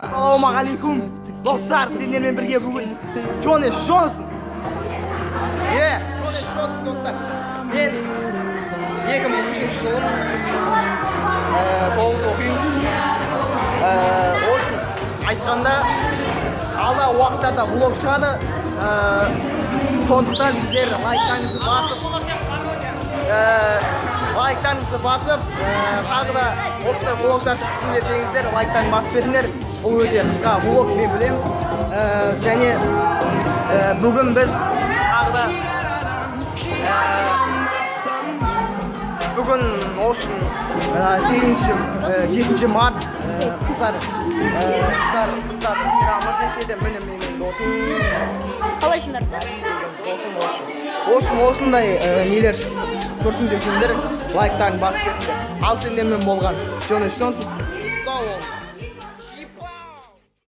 Ассалаумағалейкум достар, сендермен бірге бүгін Джон Эш Джонсон. Джон Эш Джонсон достар. Мен 2003 жылым 9 оқимын. Үшін айтқанда алда уақыттарда влог шығады. Сондықтан сіздер лайктарыңызды басып, тағы да осындай влогтар шықсын десеңіздер, лайктарын басып беріңдер. Бұл өте қысқа влог, мен білемін. Және бүгін біз тағы да бүгін үшін 7 март қыздар қирамыз десе де міне менің досым. Қалайсыңдар? Осындай нелер көрсін десеңдер, лайктарын басып беріңдер. Ал сендермен болған Джон Эш Джонсон. Сау болыңдар.